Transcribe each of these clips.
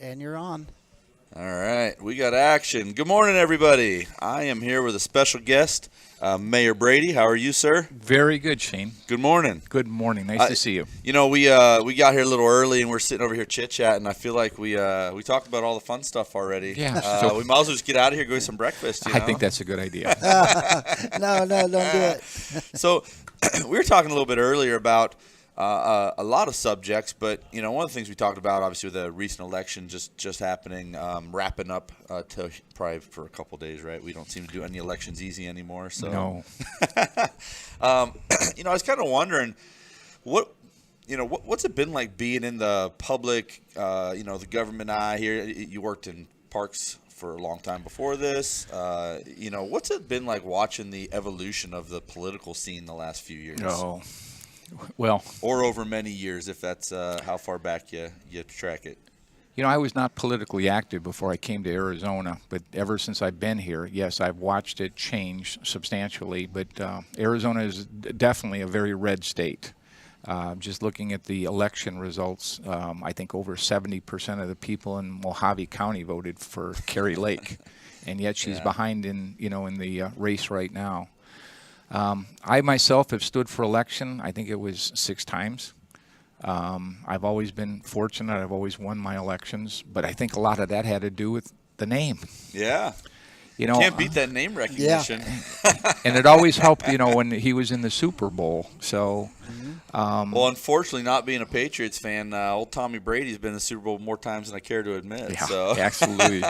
And you're on. All right, we got action. Good morning, everybody. I am here with a special guest, Mayor Brady. How are you, sir? Very good, Shane. Good morning. Good morning. Nice to see you. We got here a little early and we're sitting over here chit chatting. I feel like we talked about all the fun stuff already. Yeah. So we might as well just get out of here, go get some breakfast. I think that's a good idea. No, don't do it. So we were talking a little bit earlier about a lot of subjects, but one of the things we talked about, obviously, with the recent election just happening, wrapping up to probably for a couple days, right? We don't seem to do any elections easy anymore. So No. I was kind of wondering what's it been like being in the public, the government eye here. You worked in parks for a long time before this. What's it been like watching the evolution of the political scene the last few years? No. Well, Or over many years, if that's how far back you track it. I was not politically active before I came to Arizona, but ever since I've been here, yes, I've watched it change substantially. But Arizona is definitely a very red state. Just looking at the election results, I think over 70% of the people in Mojave County voted for Carrie Lake, and yet she's behind in the race right now. I myself have stood for election. I think it was 6 times. I've always been fortunate. I've always won my elections, but I think a lot of that had to do with the name. Yeah. Can't beat that name recognition. And it always helped, when he was in the Super Bowl. So, Well, unfortunately, not being a Patriots fan, old Tommy Brady's been in the Super Bowl more times than I care to admit. yeah, So. absolutely.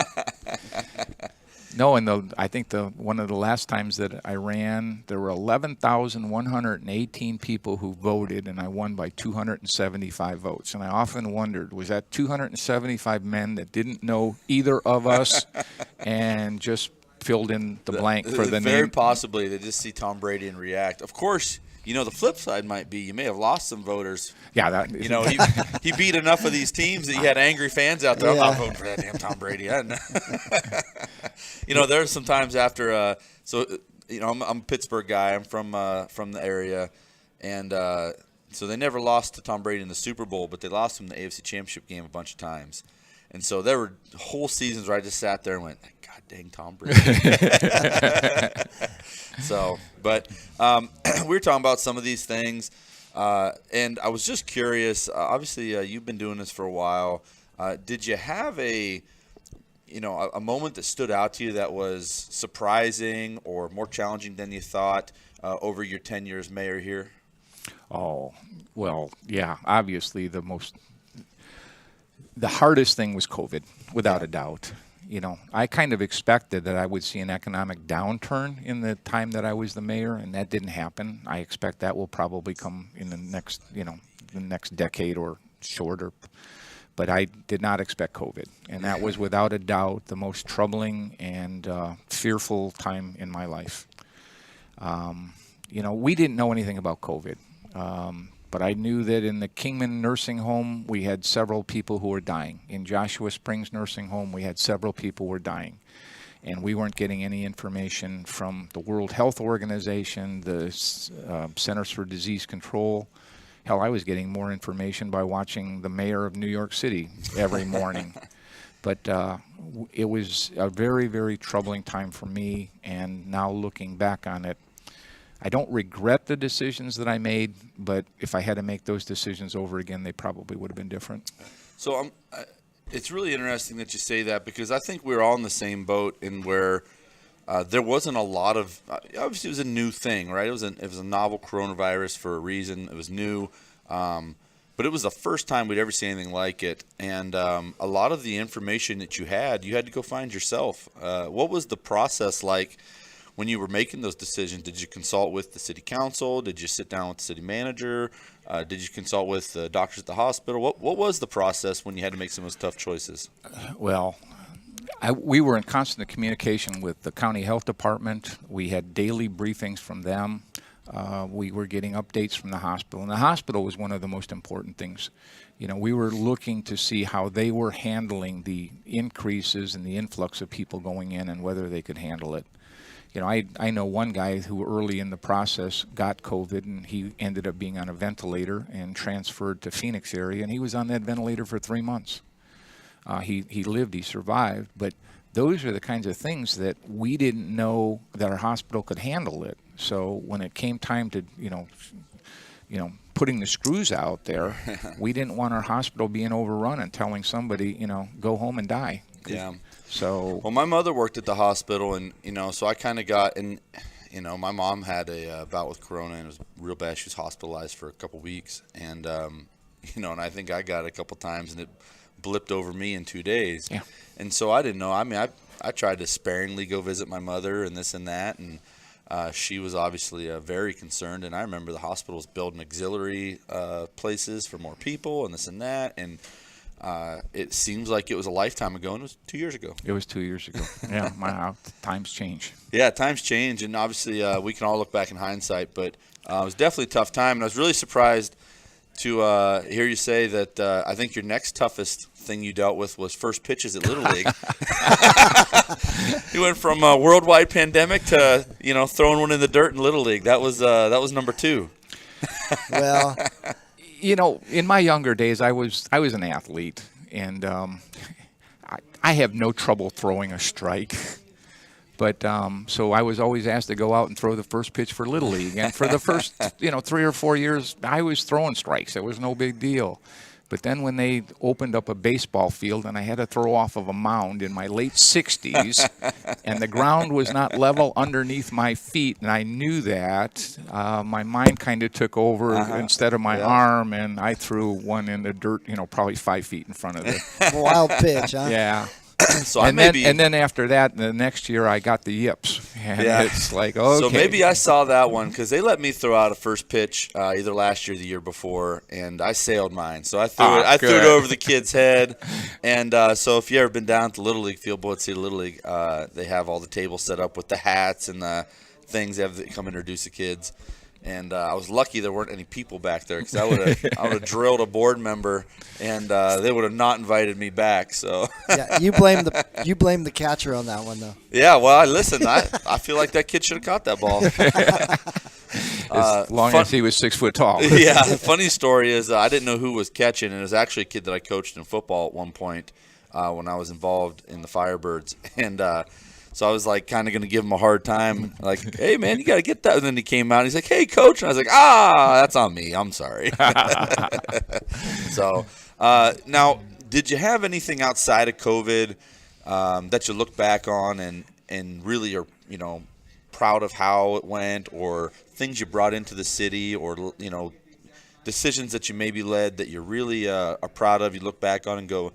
No, and I think one of the last times that I ran, there were 11,118 people who voted, and I won by 275 votes. And I often wondered, was that 275 men that didn't know either of us and just filled in the blank for the Very name? possibly they just see Tom Brady and react. Of course, the flip side might be you may have lost some voters. Yeah, He beat enough of these teams that he had angry fans out there. I'm not voting for that damn Tom Brady. There's some times after. I'm a Pittsburgh guy. I'm from the area, and so they never lost to Tom Brady in the Super Bowl, but they lost him in the AFC Championship game a bunch of times. And so there were whole seasons where I just sat there and went, God dang Tom Brady. But we were talking about some of these things, and I was just curious. Obviously, you've been doing this for a while. Did you have a moment that stood out to you that was surprising or more challenging than you thought over your 10 years as mayor here? Oh, well, yeah, obviously the hardest thing was COVID, without a doubt. I kind of expected that I would see an economic downturn in the time that I was the mayor, and that didn't happen. I expect that will probably come in the next decade or shorter. But I did not expect COVID, and that was without a doubt the most troubling and fearful time in my life. We didn't know anything about COVID. But I knew that in the Kingman Nursing Home, we had several people who were dying. In Joshua Springs Nursing Home, we had several people who were dying. And we weren't getting any information from the World Health Organization, the Centers for Disease Control. Hell, I was getting more information by watching the mayor of New York City every morning. But it was a very, very troubling time for me. And now looking back on it, I don't regret the decisions that I made, but if I had to make those decisions over again, they probably would have been different. So it's really interesting that you say that, because I think we're all in the same boat in where there wasn't a lot of obviously it was a new thing, right? It was a novel coronavirus for a reason. It was new, but it was the first time we'd ever seen anything like it. And a lot of the information that you had to go find yourself. What was the process like? When you were making those decisions, did you consult with the city council? Did you sit down with the city manager? Did you consult with the doctors at the hospital? What was the process when you had to make some of those tough choices? Well, we were in constant communication with the county health department. We had daily briefings from them. We were getting updates from the hospital. And the hospital was one of the most important things. We were looking to see how they were handling the increases and the influx of people going in and whether they could handle it. I know one guy who early in the process got COVID, and he ended up being on a ventilator and transferred to Phoenix area, and he was on that ventilator for 3 months. He lived, he survived, but those are the kinds of things that we didn't know that our hospital could handle it. So when it came time to, putting the screws out there, we didn't want our hospital being overrun and telling somebody, go home and die. Yeah. So. Well, my mother worked at the hospital, and so I kind of got in. My mom had a bout with corona, and it was real bad. She was hospitalized for a couple weeks, and and I think I got it a couple times, and it blipped over me in 2 days. Yeah. And so I didn't know. I mean, I tried to sparingly go visit my mother and this and that, and she was obviously very concerned. And I remember the hospital was building auxiliary places for more people and this and that, and it seems like it was a lifetime ago, and it was 2 years ago. It was 2 years ago. Yeah, how times change. Yeah, times change, and obviously we can all look back in hindsight, but it was definitely a tough time, and I was really surprised to hear you say that I think your next toughest thing you dealt with was first pitches at Little League. You went from a worldwide pandemic to throwing one in the dirt in Little League. That was number 2. Well, in my younger days, I was an athlete, and I have no trouble throwing a strike. But so I was always asked to go out and throw the first pitch for Little League. And for the first, 3 or 4 years, I was throwing strikes. It was no big deal. But then when they opened up a baseball field and I had to throw off of a mound in my late 60s, and the ground was not level underneath my feet, and I knew that, my mind kind of took over instead of my arm, and I threw one in the dirt, probably 5 feet in front of it. Wild pitch, huh? Yeah. So and then after that, the next year, I got the yips. And it's like, okay. So maybe I saw that one because they let me throw out a first pitch either last year or the year before, and I sailed mine. So I threw it over the kid's head. And so if you ever been down to Little League Field, Boyd City Little League, they have all the tables set up with the hats and the things they have that come introduce the kids. And I was lucky there weren't any people back there because I would have drilled a board member, and they would have not invited me back. So yeah, you blame the catcher on that one though. Yeah, well, listen, I feel like that kid should have caught that ball. As long as he was 6 foot tall. Yeah, the funny story is I didn't know who was catching, and it was actually a kid that I coached in football at one point when I was involved in the Firebirds, and. So I was like kind of going to give him a hard time, like, hey, man, you got to get that. And then he came out and he's like, hey, coach. And I was like, that's on me. I'm sorry. So now, did you have anything outside of COVID that you look back on and really are, proud of how it went, or things you brought into the city, or, decisions that you maybe led that you really are proud of, you look back on and go,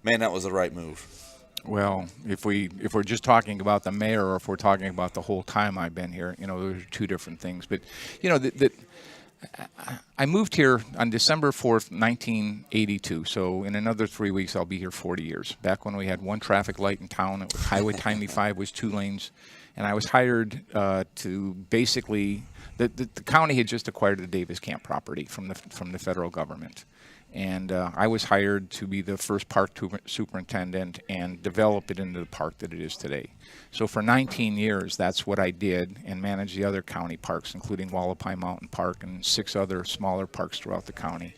man, that was the right move? Well, if we're just talking about the mayor, or if we're talking about the whole time I've been here, those are two different things. But I moved here on December 4th, 1982. So in another 3 weeks, I'll be here 40 years. Back when we had one traffic light in town, it was Highway Timely 5 was 2 lanes, and I was hired to basically the county had just acquired the Davis Camp property from the federal government. And I was hired to be the first park superintendent and develop it into the park that it is today. So for 19 years, that's what I did, and managed the other county parks, including Wallapai Mountain Park and 6 other smaller parks throughout the county.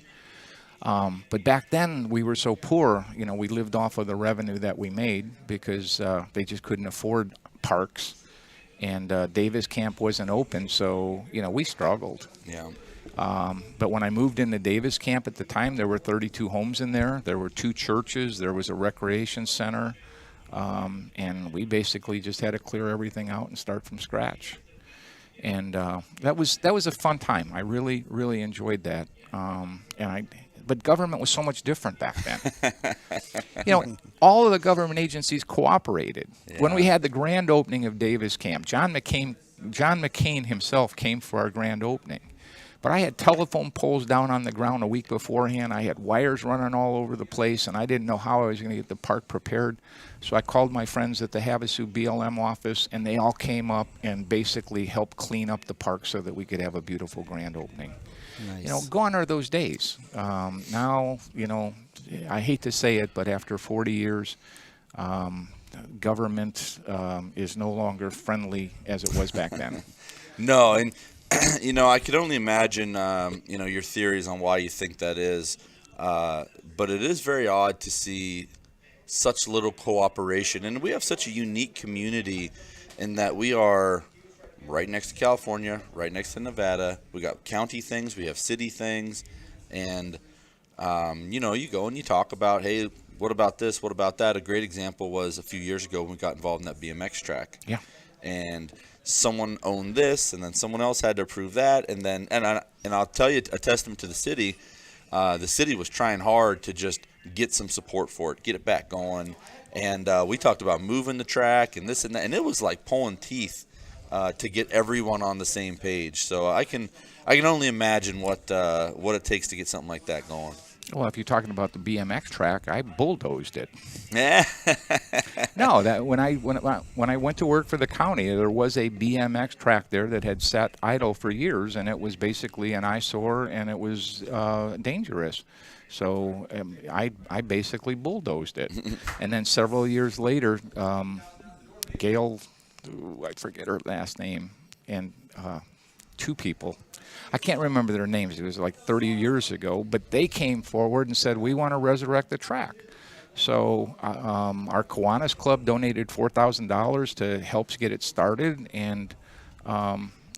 But back then, we were so poor, we lived off of the revenue that we made because they just couldn't afford parks. And Davis Camp wasn't open, so, we struggled. Yeah. But when I moved into Davis Camp at the time, there were 32 homes in there. There were 2 churches. There was a recreation center. And we basically just had to clear everything out and start from scratch. And that was a fun time. I really, really enjoyed that. But government was so much different back then. All of the government agencies cooperated. Yeah. When we had the grand opening of Davis Camp, John McCain himself came for our grand opening. But I had telephone poles down on the ground a week beforehand. I had wires running all over the place, and I didn't know how I was going to get the park prepared. So I called my friends at the Havasu BLM office, and they all came up and basically helped clean up the park so that we could have a beautiful grand opening. Nice. Gone are those days. Now, I hate to say it, but after 40 years, government is no longer friendly as it was back then. No, and I could only imagine, your theories on why you think that is. But it is very odd to see such little cooperation. And we have such a unique community in that we are right next to California, right next to Nevada. We got county things, we have city things, and you go and you talk about, hey, what about this? What about that? A great example was a few years ago when we got involved in that BMX track. Yeah. And someone owned this, and then someone else had to approve that, and then I'll tell you a testament to the city. The city was trying hard to just get some support for it, get it back going, and we talked about moving the track and this and that, and it was like pulling teeth to get everyone on the same page. So I can only imagine what it takes to get something like that going. Well, if you're talking about the BMX track, I bulldozed it. Yeah. No, that when I went to work for the county, there was a BMX track there that had sat idle for years, and it was basically an eyesore, and it was dangerous. So I basically bulldozed it. And then several years later, Gail, I forget her last name, and two people. I can't remember their names. It was like 30 years ago, but they came forward and said, we want to resurrect the track. So our Kiwanis Club donated $4,000 to help get it started, and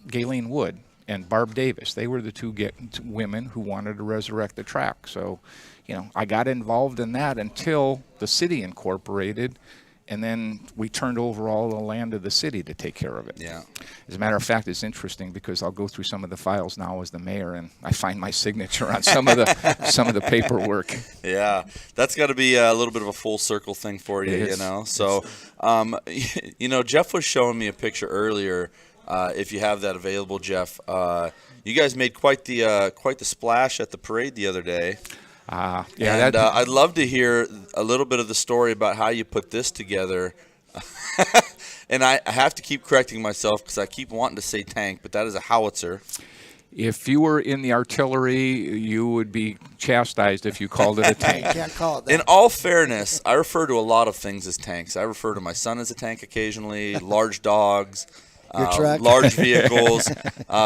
Galen Wood and Barb Davis, they were the two women who wanted to resurrect the track. So, I got involved in that until the city incorporated, and then we turned over all the land to the city to take care of it. Yeah. As a matter of fact, it's interesting because I'll go through some of the files now as the mayor, and I find my signature on some of the paperwork. Yeah, that's got to be a little bit of a full circle thing for you, So, Jeff was showing me a picture earlier. If you have that available, Jeff, you guys made quite the splash at the parade the other day. I'd love to hear a little bit of the story about how you put this together. And I have to keep correcting myself because I keep wanting to say tank, but that is a howitzer. If you were in the artillery, you would be chastised if you called it a tank. You can't call it that. In all fairness, I refer to a lot of things as tanks. I refer to my son as a tank occasionally, large dogs, Your truck? large vehicles,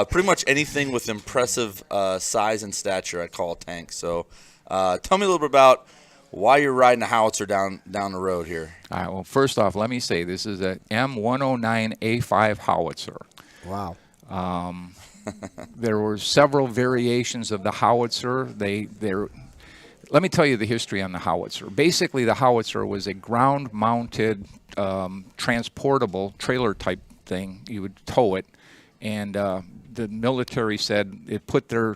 pretty much anything with impressive size and stature I call a tank. So tell me a little bit about why you're riding a howitzer down the road here. All right, well, first off, let me say this is a M109A5 howitzer. Wow. There were several variations of the howitzer. Let me tell you the history on the howitzer. Basically, the howitzer was a ground-mounted, transportable trailer-type thing. You would tow it, and the military said it put their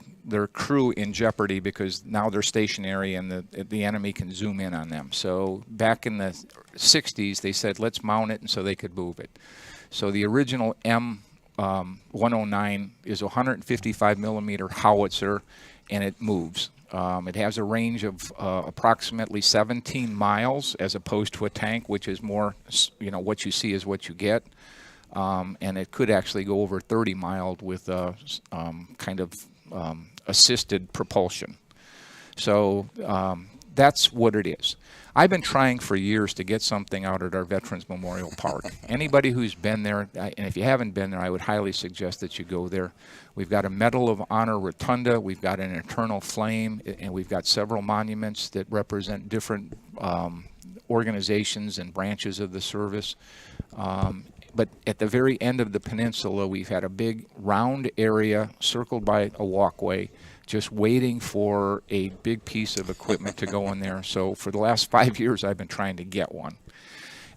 crew in jeopardy because now they're stationary and the enemy can zoom in on them. So back in the 60s, they said, let's mount it, and so they could move it. So the original M109 is a 155 millimeter howitzer, and it moves. It has a range of approximately 17 miles as opposed to a tank, which is more, what you see is what you get. And it could actually go over 30 miles with assisted propulsion. So that's what it is. I've been trying for years to get something out at our Veterans Memorial Park. Anybody who's been there, and if you haven't been there, I would highly suggest that you go there. We've got a Medal of Honor rotunda, we've got an eternal flame, and we've got several monuments that represent different organizations and branches of the service. But at the very end of the peninsula, we've had a big round area circled by a walkway, just waiting for a big piece of equipment to go in there. So for the last 5 years, I've been trying to get one.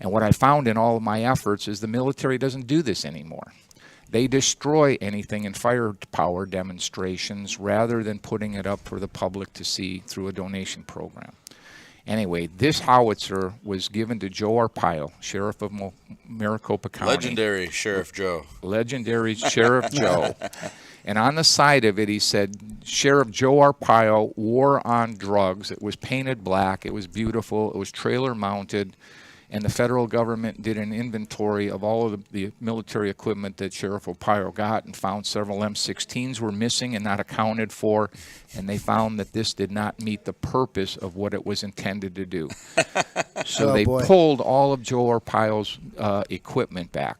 And what I found in all of my efforts is the military doesn't do this anymore. They destroy anything in firepower demonstrations rather than putting it up for the public to see through a donation program. Anyway, this howitzer was given to Joe Arpaio, Sheriff of Maricopa County. Legendary Sheriff Joe. Legendary Sheriff Joe. And on the side of it, he said, Sheriff Joe Arpaio, War on Drugs. It was painted black. It was beautiful. It was trailer mounted. And the federal government did an inventory of all of the military equipment that Sheriff Arpaio got and found several M16s were missing and not accounted for. And they found that this did not meet the purpose of what it was intended to do. So they pulled all of Joe Arpaio's equipment back.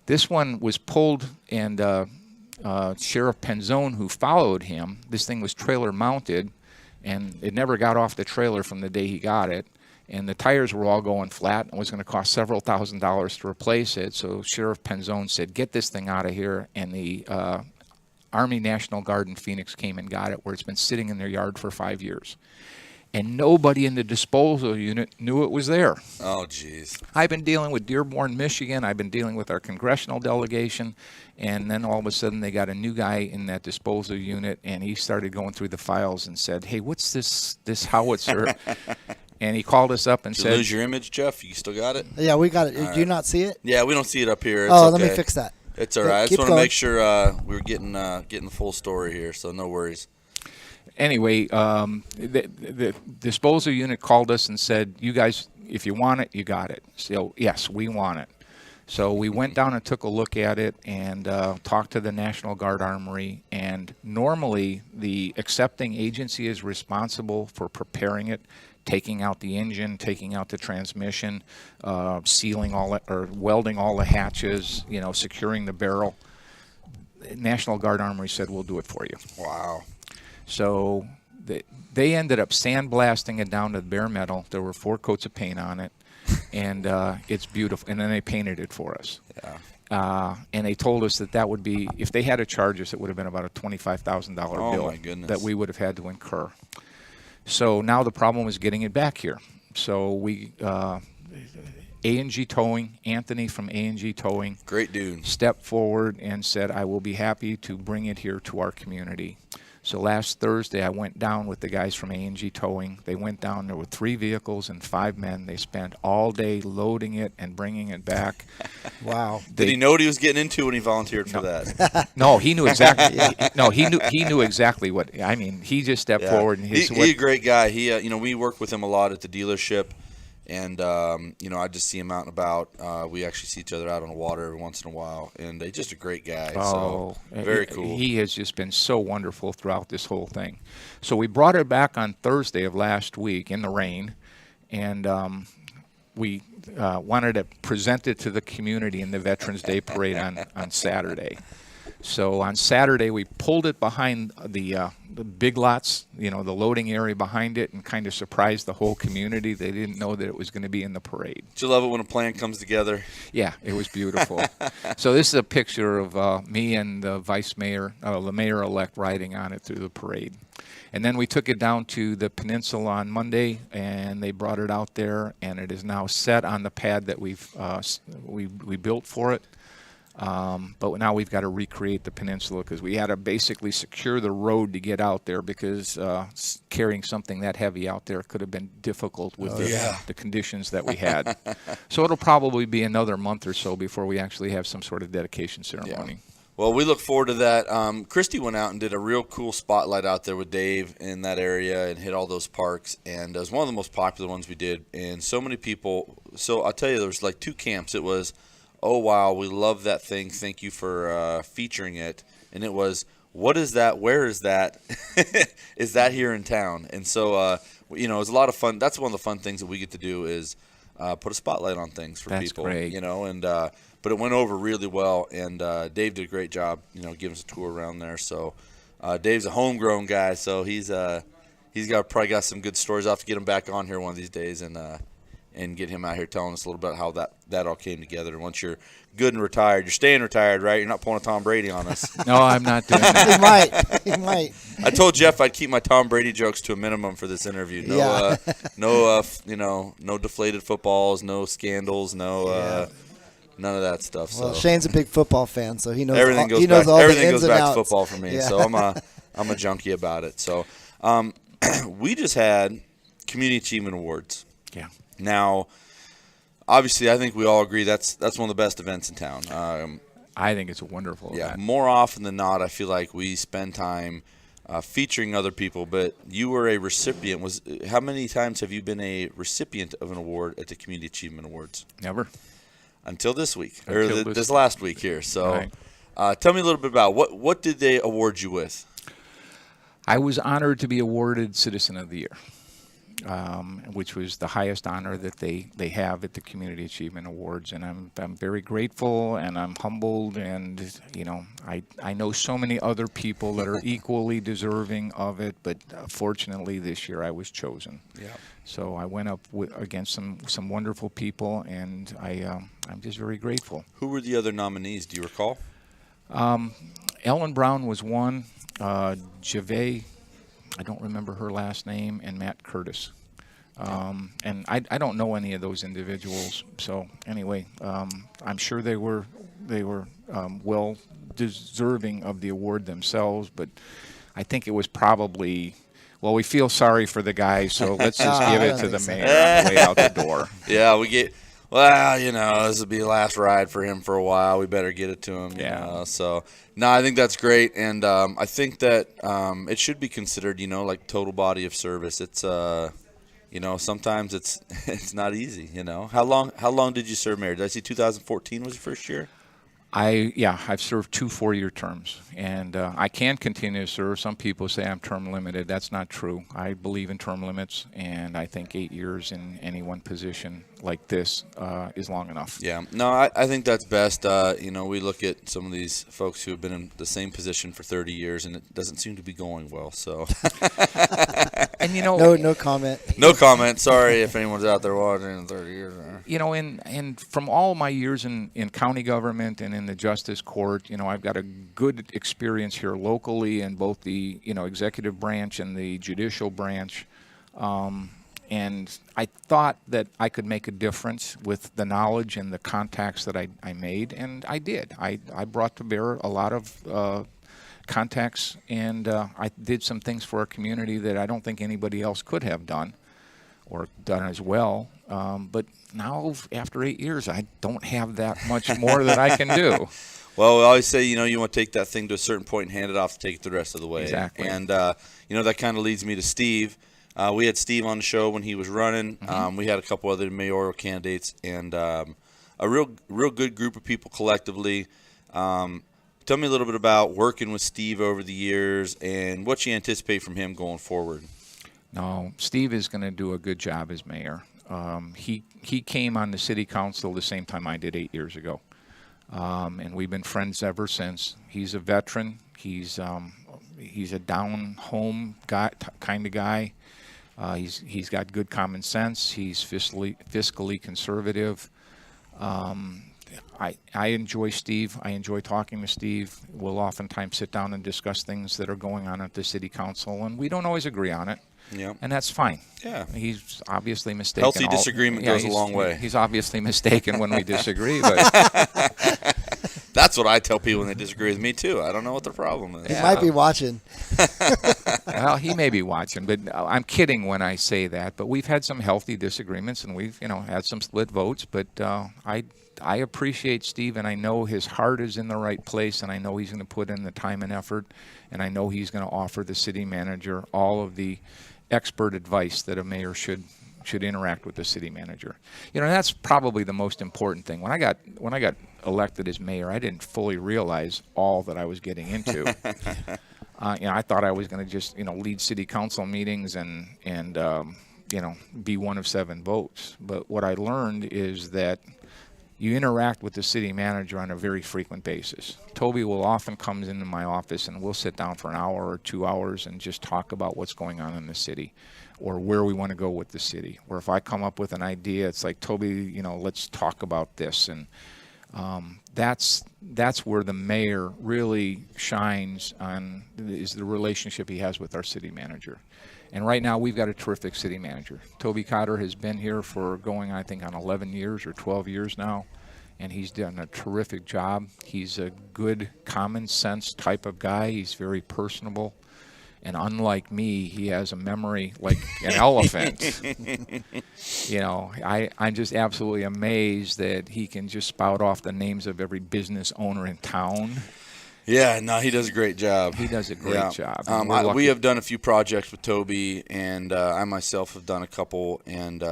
This one was pulled, and Sheriff Penzone, who followed him, this thing was trailer mounted, and it never got off the trailer from the day he got it. and the tires were all going flat, and it was going to cost several $1,000s to replace it. So Sheriff Penzone said, "Get this thing out of here," and the Army National Guard in Phoenix came and got it, where it's been sitting in their yard for 5 years. And nobody in the disposal unit knew it was there. Oh, geez. I've been dealing with Dearborn, Michigan. I've been dealing with our congressional delegation. And then all of a sudden they got a new guy in that disposal unit, and he started going through the files and said, "Hey, what's this howitzer?" And he called us up and Did said, you lose your image, Jeff? You still got it? Yeah, we got it. Do you not see it? Yeah, we don't see it up here. It's Let okay. me fix that. It's all right. I Keep just want to going. make sure we're getting the full story here, so no worries. anyway, the disposal unit called us and said, "You guys, if you want it, you got it." So yes, we want it. So we went down and took a look at it and talked to the National Guard Armory. And normally, the accepting agency is responsible for preparing it, taking out the engine, taking out the transmission, sealing all that, or welding all the hatches, securing the barrel. National Guard Armory said, "We'll do it for you." Wow. So they ended up sandblasting it down to bare metal. There were 4 coats of paint on it, and it's beautiful. And then they painted it for us. Yeah. And they told us that would be, if they had to charge us, it would have been about a $25,000 bill my goodness. that we would have had to incur. So now the problem is getting it back here. So we, A&G Towing, Anthony from A&G Towing, Great dude. stepped forward and said, "I will be happy to bring it here to our community." So last Thursday, I went down with the guys from A&G Towing. They went down. There were 3 vehicles and 5 men. They spent all day loading it and bringing it back. Wow. Did he know what he was getting into when he volunteered for that? No, he knew exactly. No, he knew exactly what. I mean, he just stepped forward and he's a great guy. He, we work with him a lot at the dealership, and I just see him out and about. We actually see each other out on the water every once in a while, and he's just a great guy. So very cool. He has just been so wonderful throughout this whole thing. So we brought it back on Thursday of last week in the rain, and we wanted to present it to the community in the Veterans Day Parade on Saturday. So on Saturday, we pulled it behind the big lots, the loading area behind it, and kind of surprised the whole community. They didn't know that it was going to be in the parade. Do you love it when a plan comes together? Yeah, it was beautiful. So this is a picture of me and the vice mayor, the mayor-elect, riding on it through the parade. And then we took it down to the peninsula on Monday, and they brought it out there, and it is now set on the pad that we built for it. But now we've got to recreate the peninsula because we had to basically secure the road to get out there because carrying something that heavy out there could have been difficult with the conditions that we had. So it'll probably be another month or so before we actually have some sort of dedication ceremony. Yeah. Well, we look forward to that. Christy went out and did a real cool spotlight out there with Dave in that area and hit all those parks. And it was one of the most popular ones we did. And so many people. So I'll tell you, there was like 2 camps. It was, "Oh, wow, we love that thing. Thank you for featuring it." And it was, "What is that? Where is that? Is that here in town?" And so, it was a lot of fun. That's one of the fun things that we get to do is put a spotlight on things for That's people. great. But it went over really well, and Dave did a great job, giving us a tour around there. So Dave's a homegrown guy, so he's probably got some good stories. I'll have to get him back on here one of these days and get him out here telling us a little bit how that all came together. And once you're good and retired, you're staying retired, right? You're not pulling a Tom Brady on us. No, I'm not doing that. He might. I told Jeff I'd keep my Tom Brady jokes to a minimum for this interview. No, no deflated footballs, no scandals, none of that stuff. Well, so Shane's a big football fan, so he knows everything goes he knows back. all Everything the goes ins back and to outs. football for me. Yeah. So I'm a junkie about it. So we just had Community Achievement Awards. Yeah. Now, obviously, I think we all agree that's one of the best events in town. I think it's a wonderful event. More often than not, I feel like we spend time featuring other people. But you were a recipient. How many times have you been a recipient of an award at the Community Achievement Awards? Never. Until this week, Until this last week here. So, Right. tell me a little bit about what did they award you with? I was honored to be awarded Citizen of the Year. which was the highest honor that they have at the Community Achievement Awards. And I'm very grateful, and I'm humbled, and I know so many other people that are equally deserving of it, but fortunately this year I was chosen. Yeah. So I went up against some wonderful people, and I'm just very grateful. Who were the other nominees? Do you recall? Ellen Brown was one. Gervais, I don't remember her last name, and Matt Curtis. And I don't know any of those individuals. So anyway, I'm sure they were well deserving of the award themselves, but I think it was probably, well, we feel sorry for the guy, so let's just give it to the mayor on the way out the door. Yeah, well, this will be the last ride for him for a while. We better get it to him. Yeah. So, no, I think that's great. And I think that it should be considered, like total body of service. It's, sometimes it's not easy, How long did you serve, Mayor? Did I see 2014 was your first year? I've served 2 4-year terms, and I can continue to serve. Some people say I'm term limited. That's not true. I believe in term limits, and I think 8 years in any one position like this is long enough. Yeah, no, I think that's best. We look at some of these folks who have been in the same position for 30 years, and it doesn't seem to be going well. So, and no comment. No comment. Sorry if anyone's out there watching in 30 years. And from all my years in county government and in the justice court, I've got a good experience here locally in both the executive branch and the judicial branch. And I thought that I could make a difference with the knowledge and the contacts that I made, and I did. I brought to bear a lot of contacts, and I did some things for our community that I don't think anybody else could have done or done as well. But now, after 8 years, I don't have that much more that I can do. Well, we always say, you want to take that thing to a certain point and hand it off to take it the rest of the way. Exactly. And, that kind of leads me to Steve. We had Steve on the show when he was running. Mm-hmm. We had a couple other mayoral candidates, and a real good group of people collectively. Tell me a little bit about working with Steve over the years and what you anticipate from him going forward. No, Steve is going to do a good job as mayor. He came on the city council the same time I did 8 years ago, and we've been friends ever since. He's a veteran. He's a down home guy, kind of guy. He's got good common sense. He's fiscally conservative. I enjoy Steve. I enjoy talking to Steve. We'll oftentimes sit down and discuss things that are going on at the city council, and we don't always agree on it. Yeah. And that's fine. Yeah. He's obviously mistaken. Healthy disagreement goes a long way. He's obviously mistaken when we disagree, but that's what I tell people when they disagree with me too. I don't know what the problem is. He might be watching. Well, he may be watching, but I'm kidding when I say that. But we've had some healthy disagreements, and we've had some split votes. But I appreciate Steve, and I know his heart is in the right place, and I know he's going to put in the time and effort, and I know he's going to offer the city manager all of the expert advice that a mayor should interact with the city manager. That's probably the most important thing. When I got elected as mayor, I didn't fully realize all that I was getting into. I thought I was going to just lead city council meetings and be one of 7 votes. But what I learned is that you interact with the city manager on a very frequent basis. Toby will often come into my office, and we'll sit down for an hour or 2 hours and just talk about what's going on in the city or where we want to go with the city. Or if I come up with an idea, it's like, Toby, let's talk about this. And that's where the mayor really shines on, is the relationship he has with our city manager. And right now, we've got a terrific city manager. Toby Cotter has been here for going, I think, on 11 years or 12 years now, and he's done a terrific job. He's a good, common sense type of guy. He's very personable. And unlike me, he has a memory like an elephant. I'm just absolutely amazed that he can just spout off the names of every business owner in town. Yeah, no, he does a great job. He does a great job. We have done a few projects with Toby, and I myself have done a couple, and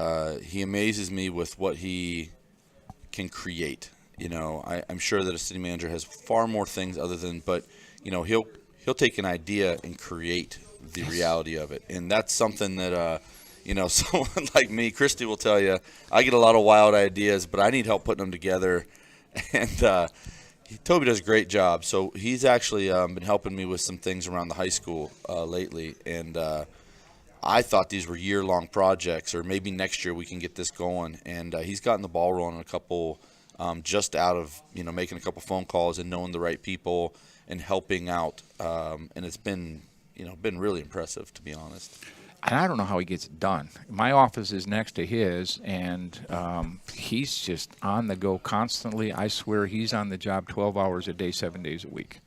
he amazes me with what he can create. I'm sure that a city manager has far more things other than, but he'll take an idea and create the reality of it, and that's something that someone like me, Christy will tell you, I get a lot of wild ideas, but I need help putting them together. And Toby does a great job. So he's actually been helping me with some things around the high school lately. And I thought these were year-long projects, or maybe next year we can get this going. And he's gotten the ball rolling a couple, just out of making a couple phone calls and knowing the right people and helping out. And it's been really impressive, to be honest. And I don't know how he gets it done. My office is next to his, and he's just on the go constantly. I swear he's on the job 12 hours a day, 7 days a week.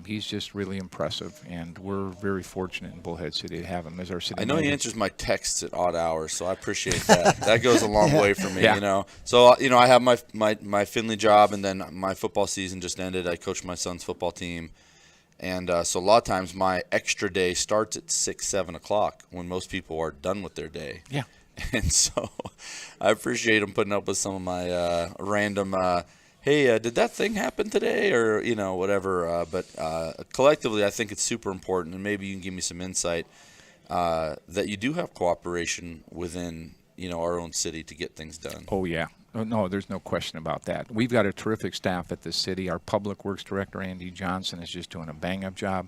He's just really impressive, and we're very fortunate in Bullhead City to have him as our city I know manager. he answers my texts at odd hours, so I appreciate that. That goes a long way for me, Yeah. So, I have my Findlay job, and then my football season just ended. I coach my son's football team. And so a lot of times my extra day starts at 6, 7 o'clock when most people are done with their day. Yeah. And so I appreciate him putting up with some of my random, hey, did that thing happen today? Or, whatever. But collectively, I think it's super important. And maybe you can give me some insight that you do have cooperation within, our own city to get things done. Oh, yeah. No, there's no question about that. We've got a terrific staff at the city. Our public works director, Andy Johnson, is just doing a bang-up job.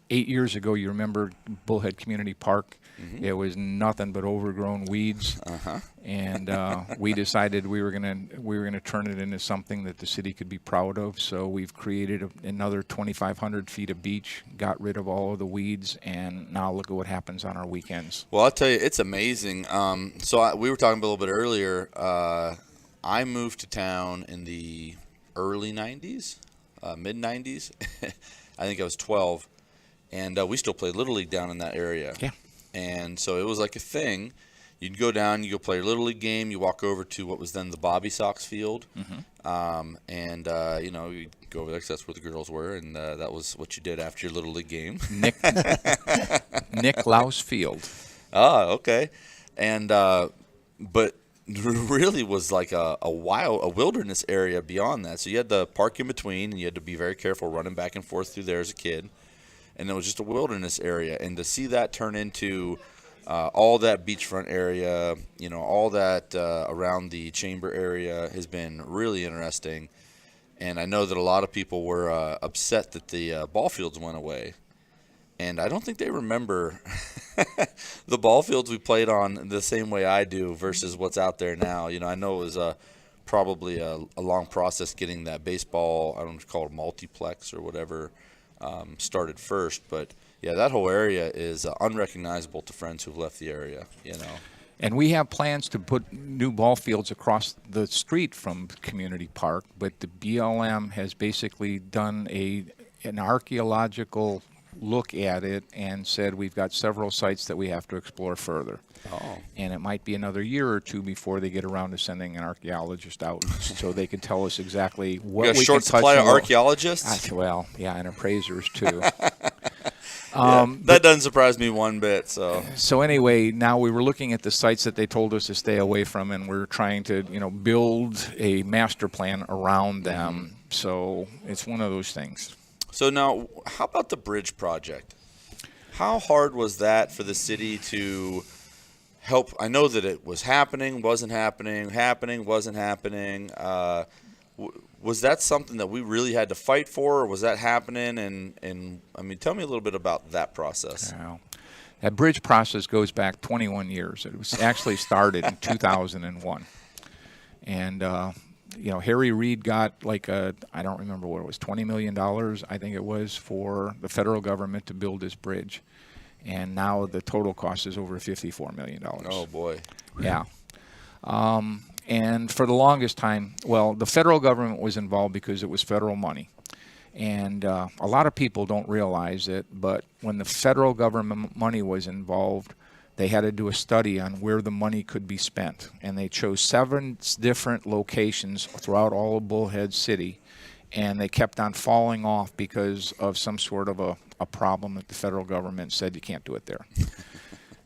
8 years ago, you remember Bullhead Community Park? Mm-hmm. It was nothing but overgrown weeds, and we decided we were gonna turn it into something that the city could be proud of. So we've created another 2,500 feet of beach, got rid of all of the weeds, and now look at what happens on our weekends. Well, I'll tell you, it's amazing. We were talking a little bit earlier. I moved to town in the early 90s, mid 90s. I think I was 12, and we still play Little League down in that area. Yeah. And so it was like a thing. You'd go down, you go play a Little League game, you walk over to what was then the Bobby Sox field, you'd go over there 'cause that's where the girls were, and that was what you did after your Little League game. Nick Louse Field. Oh, okay. And but really was like a wilderness area beyond that. So you had the park in between, and you had to be very careful running back and forth through there as a kid. And it was just a wilderness area. And to see that turn into all that beachfront area, all that around the chamber area has been really interesting. And I know that a lot of people were upset that the ball fields went away. And I don't think they remember the ball fields we played on the same way I do versus what's out there now. I know it was probably a long process getting that baseball, I don't know if it's called multiplex or whatever, started first. But, yeah, that whole area is unrecognizable to friends who've left the area, And we have plans to put new ball fields across the street from Community Park, but the BLM has basically done an archaeological look at it and said we've got several sites that we have to explore further. Oh. And it might be another year or two before they get around to sending an archaeologist out so they can tell us exactly what we can touch. You got a short supply of archaeologists? Well, yeah, and appraisers too. That doesn't surprise me one bit. So anyway, now we were looking at the sites that they told us to stay away from, and we're trying to, build a master plan around them. So it's one of those things. So now, how about the bridge project? How hard was that for the city to help? I know that it was happening, wasn't happening, wasn't happening. Was that something that we really had to fight for, or was that happening? And I mean, tell me a little bit about that process. Well, that bridge process goes back 21 years. It was actually started in 2001. And, Harry Reid got I don't remember what it was, $20 million, I think it was, for the federal government to build this bridge. And now the total cost is over $54 million. Oh, boy. Yeah. And for the longest time, the federal government was involved because it was federal money. And a lot of people don't realize it, but when the federal government money was involved, they had to do a study on where the money could be spent. And they chose 7 different locations throughout all of Bullhead City, and they kept on falling off because of some sort of a problem that the federal government said you can't do it there.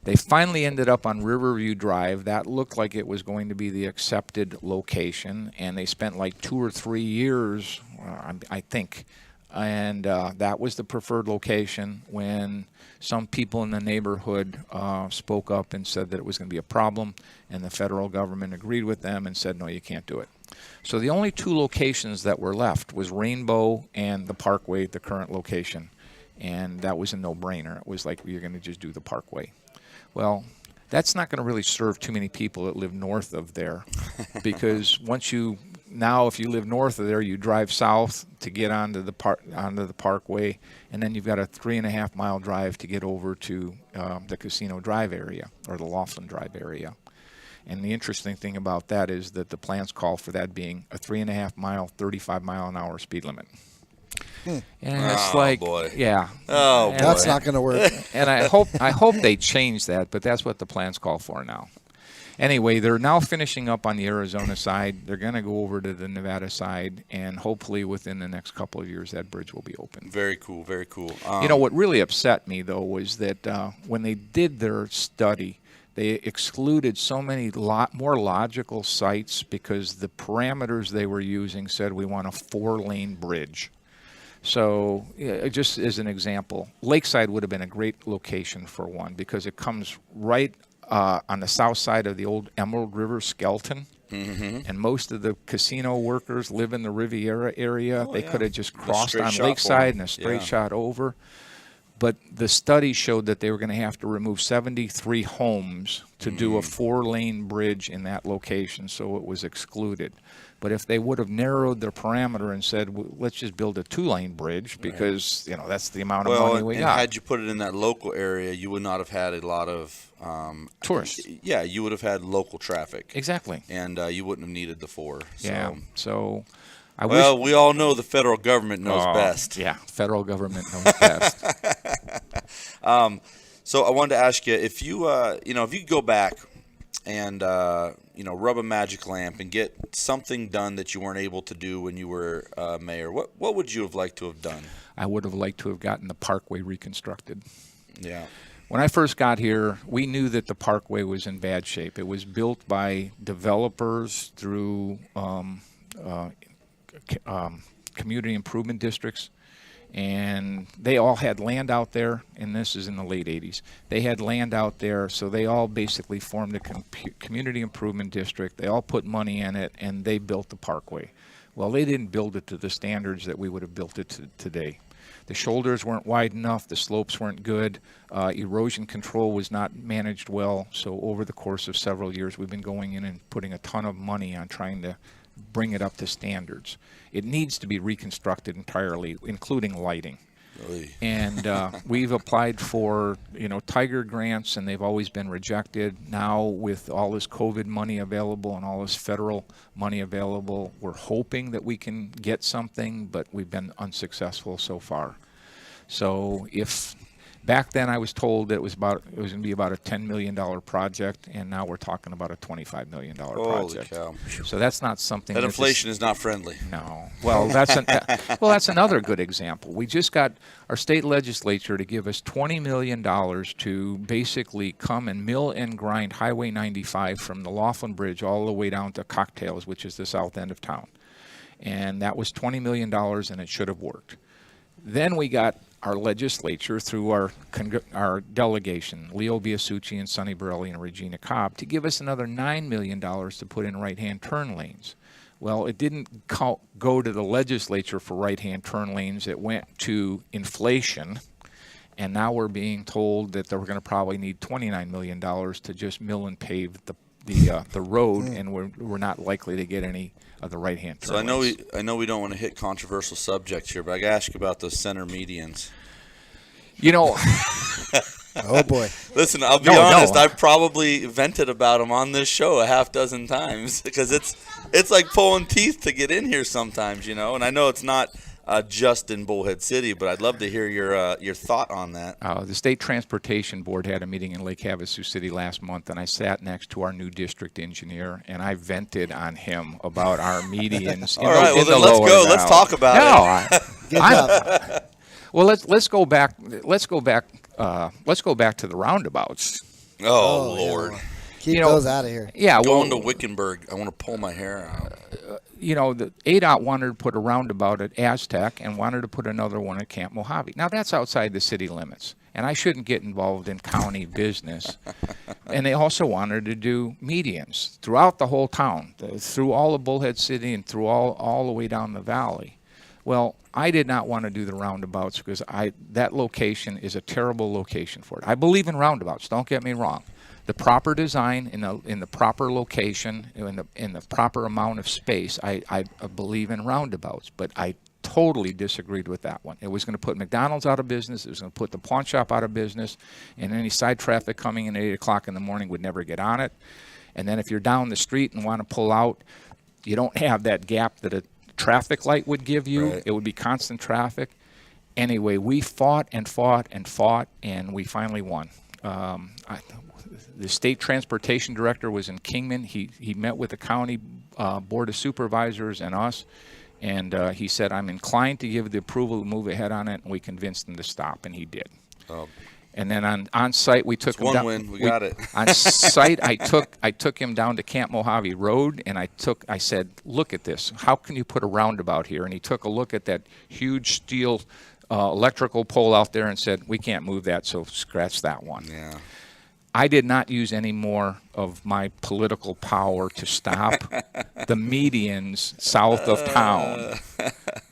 They finally ended up on Riverview Drive. That looked like it was going to be the accepted location, and they spent like 2 or 3 years, I think, And that was the preferred location. When some people in the neighborhood spoke up and said that it was going to be a problem, and the federal government agreed with them and said, no, you can't do it. So the only two locations that were left was Rainbow and the Parkway, the current location. And that was a no-brainer. It was like, you're going to just do the Parkway. Well, that's not going to really serve too many people that live north of there, because if you live north of there, you drive south to get onto the Parkway, and then you've got a 3.5-mile drive to get over to the Casino Drive area or the Laughlin Drive area. And the interesting thing about that is that the plans call for that being a 3.5-mile, 35-mile-an-hour speed limit. And it's boy. Yeah. Oh, boy. That's not going to work. And I hope they change that, but that's what the plans call for now. Anyway, they're now finishing up on the Arizona side. They're going to go over to the Nevada side, and hopefully within the next couple of years that bridge will be open. Very cool, very cool. What really upset me, though, was that when they did their study, they excluded so many more logical sites because the parameters they were using said we want a 4-lane bridge. So just as an example, Lakeside would have been a great location for one because it comes right on the south side of the old Emerald River skeleton. Mm-hmm. And most of the casino workers live in the Riviera area. They could have just crossed on Lakeside and a straight shot over. But the study showed that they were going to have to remove 73 homes to do a 4-lane bridge in that location, so it was excluded. But if they would have narrowed their parameter and said, well, let's just build a 2-lane bridge because that's the amount of money we got. Had you put it in that local area, you would not have had a lot of tourists. Yeah, you would have had local traffic. Exactly. And you wouldn't have needed the 4. Yeah. So we all know the federal government knows best. Yeah, federal government knows best. So I wanted to ask you if you if you could go back and rub a magic lamp and get something done that you weren't able to do when you were mayor, what would you have liked to have done? I would have liked to have gotten the Parkway reconstructed. Yeah. When I first got here, we knew that the Parkway was in bad shape. It was built by developers through community improvement districts, and they all had land out there, and this is in the late 80s. They had land out there, so they all basically formed a community improvement district. They all put money in it, and they built the Parkway. Well, they didn't build it to the standards that we would have built it to today. The shoulders weren't wide enough, the slopes weren't good, erosion control was not managed well, so over the course of several years we've been going in and putting a ton of money on trying to bring it up to standards. It needs to be reconstructed entirely, including lighting. Really? And we've applied for, Tiger grants, and they've always been rejected. Now, with all this COVID money available and all this federal money available, we're hoping that we can get something, but we've been unsuccessful so far. So back then I was told that it was going to be about a $10 million project, and now we're talking about a $25 million project. Holy cow. So that's not something that inflation is not friendly. No. Well, that's another good example. We just got our state legislature to give us $20 million to basically come and mill and grind Highway 95 from the Laughlin Bridge all the way down to Cocktails, which is the south end of town. And that was $20 million, and it should have worked. Then we got our legislature through our delegation, Leo Biasucci and Sonny Borelli and Regina Cobb, to give us another $9 million to put in right-hand turn lanes. Well, it didn't go to the legislature for right-hand turn lanes. It went to inflation, and now we're being told that we're going to probably need $29 million to just mill and pave the road, and we're not likely to get any of the right-hand turn lanes. So I know we don't want to hit controversial subjects here, but I got to ask you about those center medians. Oh boy! Listen, I'll be honest. I've probably vented about them on this show a half dozen times because it's like pulling teeth to get in here sometimes, And I know it's not just in Bullhead City, but I'd love to hear your thought on that. The State Transportation Board had a meeting in Lake Havasu City last month, and I sat next to our new district engineer, and I vented on him about our medians. All right, well then let's go. Let's talk about it. Well, let's go back. Let's go back to the roundabouts. Oh Lord! Keep you know, those out of here. Yeah, Going to Wickenburg, I want to pull my hair out. The ADOT wanted to put a roundabout at Aztec and wanted to put another one at Camp Mojave. Now, that's outside the city limits, and I shouldn't get involved in county business. And they also wanted to do medians throughout the whole town, through all of Bullhead City and through all the way down the valley. Well, I did not want to do the roundabouts because that location is a terrible location for it. I believe in roundabouts, don't get me wrong. The proper design in the proper location, in the proper amount of space, I believe in roundabouts, but I totally disagreed with that one. It was going to put McDonald's out of business. It was going to put the pawn shop out of business, and any side traffic coming in at 8 o'clock in the morning would never get on it. And then if you're down the street and want to pull out, you don't have that gap that a traffic light would give you. Right. It would be constant traffic. Anyway, we fought and fought and fought, and we finally won. The state transportation director was in Kingman. He met with the county board of supervisors and us, and he said, I'm inclined to give the approval to move ahead on it, and we convinced him to stop, and he did. Oh. And then on site, we took It's him one down. win. We got it. On site, I took him down to Camp Mojave Road, and I said, look at this. How can you put a roundabout here? And he took a look at that huge steel electrical pole out there and said, we can't move that, so scratch that one. Yeah. I did not use any more of my political power to stop the medians south of town.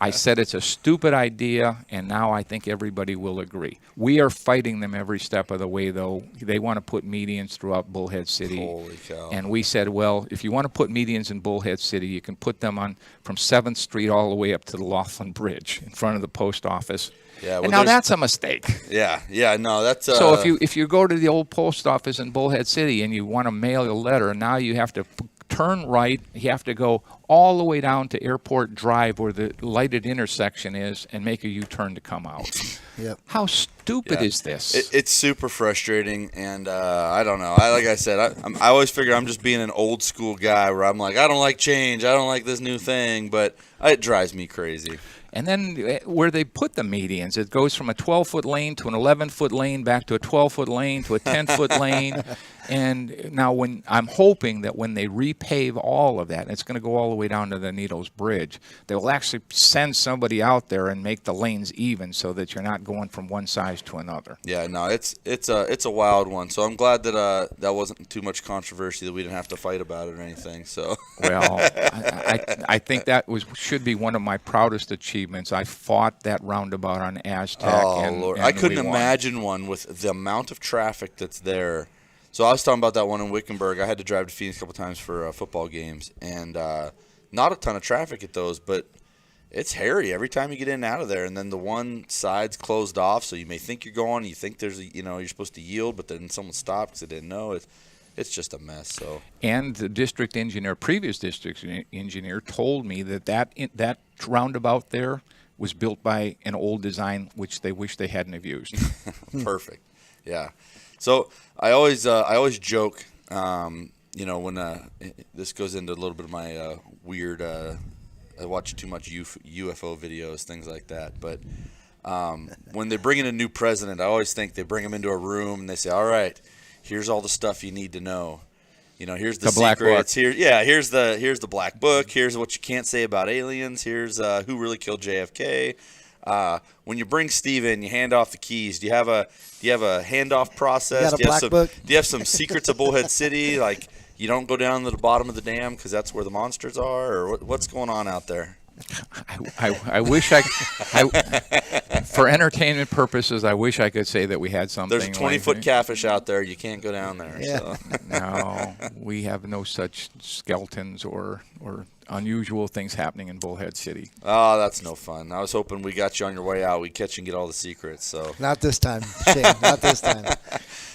I said it's a stupid idea, and now I think everybody will agree. We are fighting them every step of the way, though. They want to put medians throughout Bullhead City. Holy cow. And we said, well, if you want to put medians in Bullhead City, you can put them on from 7th Street all the way up to the Laughlin Bridge in front of the post office. Yeah, well, and now that's a mistake. Yeah, no, that's... So if you go to the old post office in Bullhead City and you want to mail a letter, now you have to turn right. You have to go all the way down to Airport Drive where the lighted intersection is and make a U-turn to come out. Yep. How stupid is this? It's super frustrating, and I don't know. Like I said, I always figure I'm just being an old school guy where I'm like, I don't like change. I don't like this new thing, but it drives me crazy. And then where they put the medians, it goes from a 12-foot lane to an 11-foot lane, back to a 12-foot lane to a 10-foot lane. And now I'm hoping that when they repave all of that, and it's going to go all the way down to the Needles Bridge, they will actually send somebody out there and make the lanes even so that you're not going from one size to another. Yeah, no, it's a wild one. So I'm glad that that wasn't too much controversy, that we didn't have to fight about it or anything. So well, I think that should be one of my proudest achievements. I fought that roundabout on Aztec. Oh, Lord. And I couldn't we won. imagine one with the amount of traffic that's there. So I was talking about that one in Wickenburg. I had to drive to Phoenix a couple times for football games, and not a ton of traffic at those, but it's hairy every time you get in and out of there. And then the one side's closed off, so you may think you're going, you think you're supposed to yield, but then someone stopped because they didn't know. It's just a mess. So. And the previous district engineer told me that roundabout there was built by an old design, which they wish they hadn't have used. Perfect. Yeah. So I always joke, when this goes into a little bit of my weird. I watch too much UFO videos, things like that. But when they bring in a new president, I always think they bring him into a room and they say, "All right, here's all the stuff you need to know. Here's the secrets. Here's the black book. Here's what you can't say about aliens. Here's who really killed JFK." When you bring Steve in, you hand off the keys. Do you have a handoff process? You got a black book? Do you have some secrets of Bullhead City? Like you don't go down to the bottom of the dam because that's where the monsters are, or what's going on out there? I wish for entertainment purposes, I wish I could say that we had something. There's a 20-foot catfish out there. You can't go down there. Yeah. So. No, we have no such skeletons or unusual things happening in Bullhead City. Oh, that's no fun. I was hoping we got you on your way out. We'd catch you and get all the secrets. So Not this time, Shane. Not this time.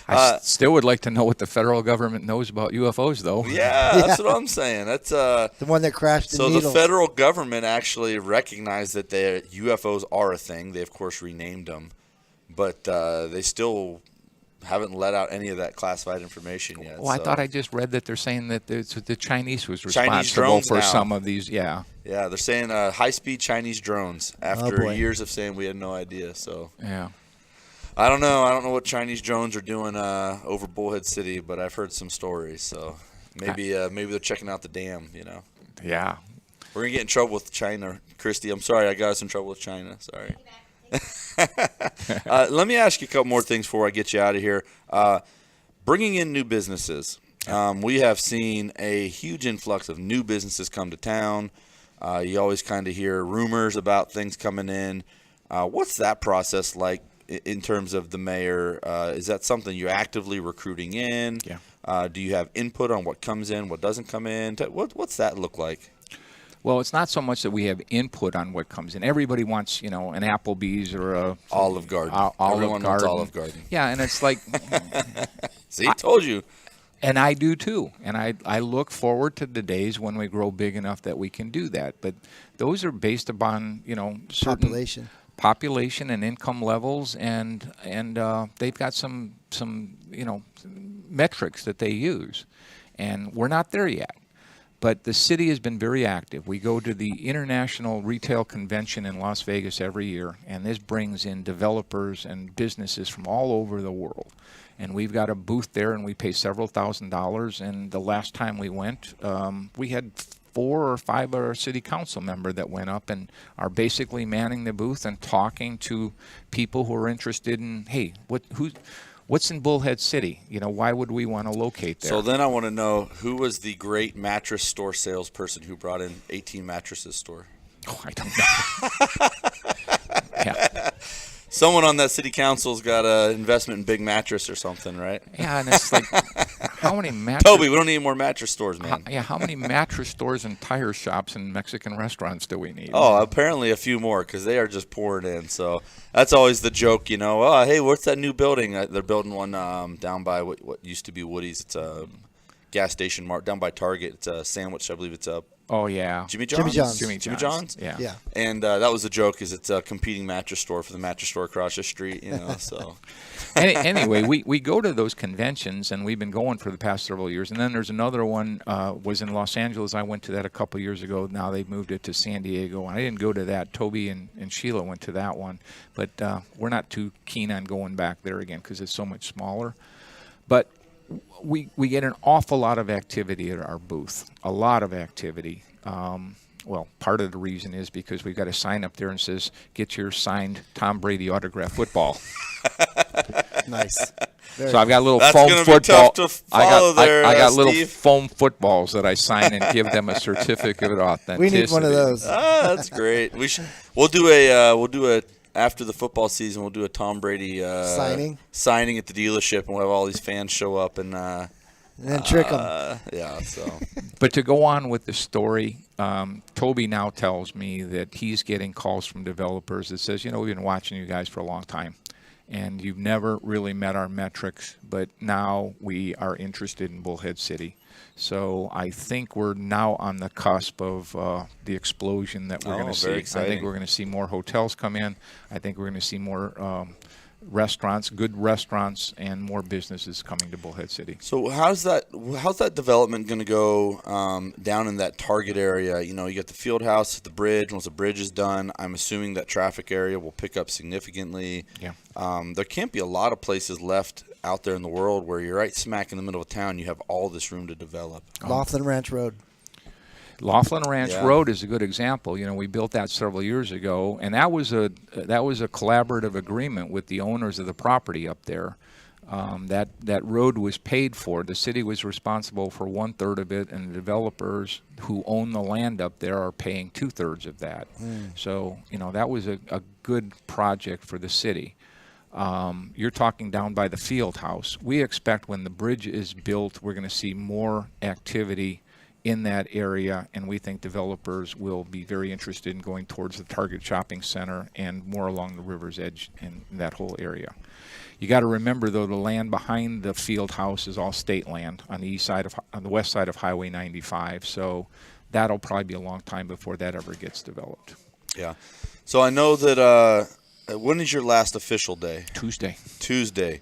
I still would like to know what the federal government knows about UFOs, though. Yeah, that's what I'm saying. That's the one that crashed in So Needles. the federal government actually recognized that the UFOs are a thing. They, of course, renamed them. But they still haven't let out any of that classified information yet. Well, I thought I just read that they're saying that the Chinese was Chinese responsible drones for now. some of these. Yeah. Yeah, they're saying high-speed Chinese drones after boy. years of saying we had no idea. So Yeah. I don't know. I don't know what Chinese drones are doing over Bullhead City, but I've heard some stories. So maybe they're checking out the dam. Yeah. We're gonna get in trouble with China, Christy. I'm sorry, I got us in trouble with China. Sorry. Let me ask you a couple more things before I get you out of here. Bringing in new businesses. We have seen a huge influx of new businesses come to town. You always kind of hear rumors about things coming in. What's that process like in terms of the mayor? Is that something you're actively recruiting in? Yeah. Do you have input on what comes in, what doesn't come in? What's that look like? Well, it's not so much that we have input on what comes in. Everybody wants, an Applebee's or a Olive Garden. Everyone wants Olive Garden. Yeah, and it's like, see, told you. And I do too. And I look forward to the days when we grow big enough that we can do that. But those are based upon, certain population and income levels, and they've got some metrics that they use, and we're not there yet. But the city has been very active. We go to the International Retail Convention in Las Vegas every year, and this brings in developers and businesses from all over the world. And we've got a booth there, and we pay several $1,000s. And the last time we went, we had 4 or 5 of our city council members that went up and are basically manning the booth and talking to people who are interested in, hey, what's in Bullhead City? Why would we want to locate there? So then I want to know, who was the great mattress store salesperson who brought in 18 mattresses store? Oh, I don't know. Yeah. Someone on that city council's got an investment in Big Mattress or something, right? Yeah, and it's like, how many mattresses? Toby, we don't need more mattress stores, man. How many mattress stores and tire shops and Mexican restaurants do we need? Oh, apparently a few more, because they are just pouring in. So that's always the joke, Oh, hey, what's that new building? They're building one down by what used to be Woody's. It's a gas station mart down by Target. It's a sandwich, I believe it's a Oh, yeah. Jimmy John's? Jimmy John's? Yeah. And that was the joke, is it's a competing mattress store for the mattress store across the street, so. Anyway, we go to those conventions, and we've been going for the past several years. And then there's another one, was in Los Angeles. I went to that a couple years ago. Now they've moved it to San Diego. And I didn't go to that. Toby and Sheila went to that one. But we're not too keen on going back there again because it's so much smaller. But we get an awful lot of activity at our booth, a lot of activity. Well, part of the reason is because we've got a sign up there and says, get your signed Tom Brady autographed football. Nice. So I've got a little That's foam gonna football. Be tough to follow I got little Steve. foam footballs that I sign and give them a certificate of authenticity. We need one of those. That's great. We'll do a after the football season. We'll do a Tom Brady signing at the dealership, and we'll have all these fans show up and then trick them. Yeah. So. But to go on with the story, Toby now tells me that he's getting calls from developers that says, we've been watching you guys for a long time, and you've never really met our metrics, but now we are interested in Bullhead City. So I think we're now on the cusp of the explosion that we're going to see. Exciting. I think we're going to see more hotels come in. I think we're going to see more restaurants, good restaurants, and more businesses coming to Bullhead City. So how's that development going to go down in that Target area? You got the field house, the bridge. Once the bridge is done, I'm assuming that traffic area will pick up significantly. Yeah. There can't be a lot of places left out there in the world where you're right smack in the middle of town. You have all this room to develop. Laughlin Ranch Road. Laughlin Ranch Road is a good example. We built that several years ago, and that was a collaborative agreement with the owners of the property up there. That road was paid for. The city was responsible for 1/3 of it, and the developers who own the land up there are paying 2/3 of that. So that was a good project for the city. You're talking down by the field house. We expect when the bridge is built, we're going to see more activity in that area, and we think developers will be very interested in going towards the Target shopping center and more along the river's edge in that whole area. You got to remember, though, the land behind the field house is all state land on the west side of Highway 95. So that'll probably be a long time before that ever gets developed. Yeah. So I know that when is your last official day? Tuesday.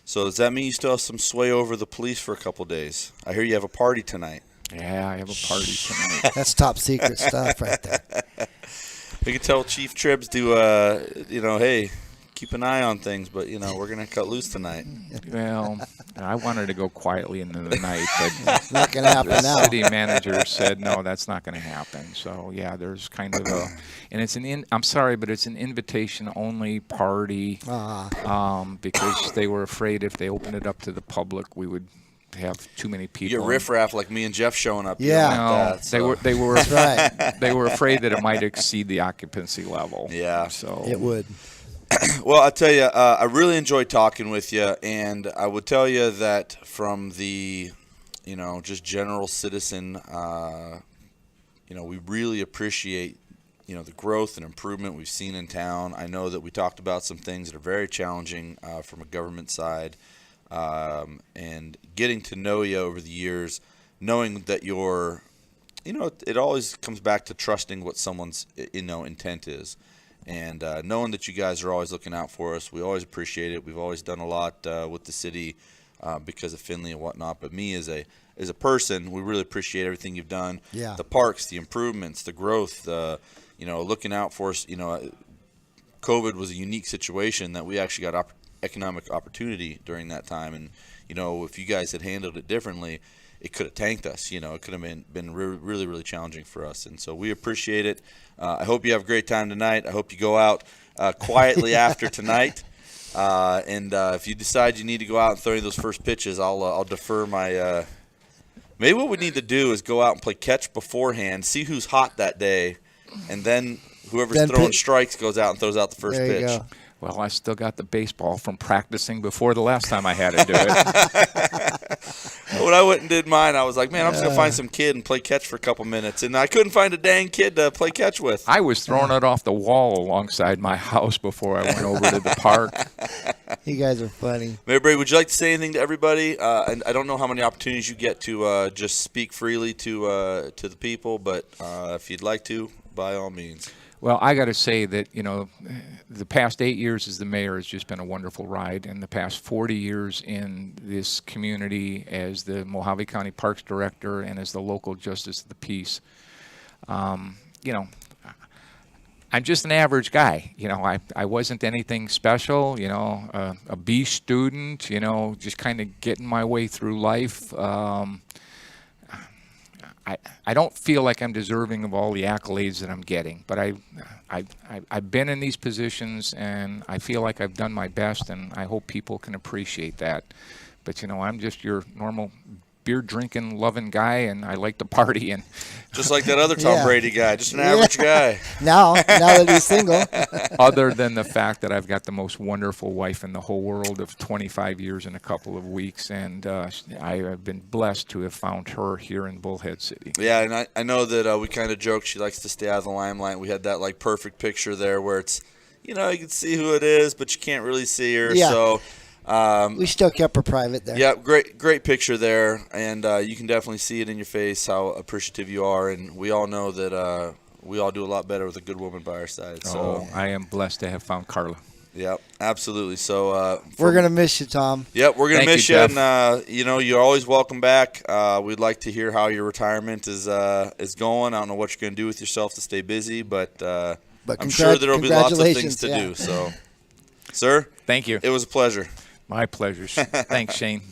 So does that mean you still have some sway over the police for a couple days? I hear you have a party tonight. Yeah, I have a party tonight. That's top secret stuff right there. We could tell Chief Tribbs to, hey, keep an eye on things, but we're gonna cut loose tonight. Well, I wanted to go quietly into the night, but It's not going to happen the now. city manager said no, that's not going to happen. So yeah, there's kind of and it's I'm sorry, but it's an invitation only party because they were afraid if they opened it up to the public, we would have too many You people. get riffraff like me and Jeff showing up. Yeah. No, they were That's right. they were afraid that it might exceed the occupancy level. Yeah. So It would. Well, I tell you, I really enjoyed talking with you, and I would tell you that from the, just general citizen, we really appreciate, the growth and improvement we've seen in town. I know that we talked about some things that are very challenging from a government side, and getting to know you over the years, knowing that you're, it always comes back to trusting what someone's, intent is. And knowing that you guys are always looking out for us, we always appreciate it. We've always done a lot with the city because of Finley and whatnot. But me as a person, we really appreciate everything you've done. Yeah. The parks, the improvements, the growth, looking out for us. COVID was a unique situation that we actually got economic opportunity during that time. And, if you guys had handled it differently, it could have tanked us. It could have been really, really challenging for us. And so we appreciate it. I hope you have a great time tonight. I hope you go out quietly after tonight. And if you decide you need to go out and throw in those first pitches, I'll defer my maybe what we need to do is go out and play catch beforehand, see who's hot that day, and then whoever's throwing strikes goes out and throws out the first There you pitch. go. well, I still got the baseball from practicing before the last time I had to do it. When I went and did mine, I was like, man, I'm just going to find some kid and play catch for a couple minutes. And I couldn't find a dang kid to play catch with. I was throwing it off the wall alongside my house before I went over to the park. You guys are funny. Mary Brady, would you like to say anything to everybody? And I don't know how many opportunities you get to just speak freely to the people, but if you'd like to, by all means. Well, I got to say that, the past 8 years as the mayor has just been a wonderful ride. And the past 40 years in this community as the Mojave County Parks Director and as the local Justice of the Peace, I'm just an average guy. I wasn't anything special, a B student, just kind of getting my way through life. I don't feel like I'm deserving of all the accolades that I'm getting, but I've been in these positions and I feel like I've done my best, and I hope people can appreciate that. But I'm just your normal beer drinking, loving guy, and I like to party. And Just like that other Tom Yeah. Brady guy, just an average guy. Now that he's single. other than the fact that I've got the most wonderful wife in the whole world of 25 years in a couple of weeks, and I have been blessed to have found her here in Bullhead City. Yeah, and I know that we kind of joke she likes to stay out of the limelight. We had that perfect picture there where it's, you can see who it is, but you can't really see her. Yeah. So We still kept her private there. yeah, great picture there, and you can definitely see it in your face how appreciative you are, and we all know that we all do a lot better with a good woman by our side. So I am blessed to have found Carla. yeah, absolutely. So We're going to miss you, Tom. Yep, we're gonna Thank miss you, you, Jeff. and you're always welcome back. We'd like to hear how your retirement is going. I don't know what you're gonna do with yourself to stay busy, but I'm sure there'll be lots of things to do. So, sir, Thank you. it was a pleasure. My pleasure. Thanks, Shane.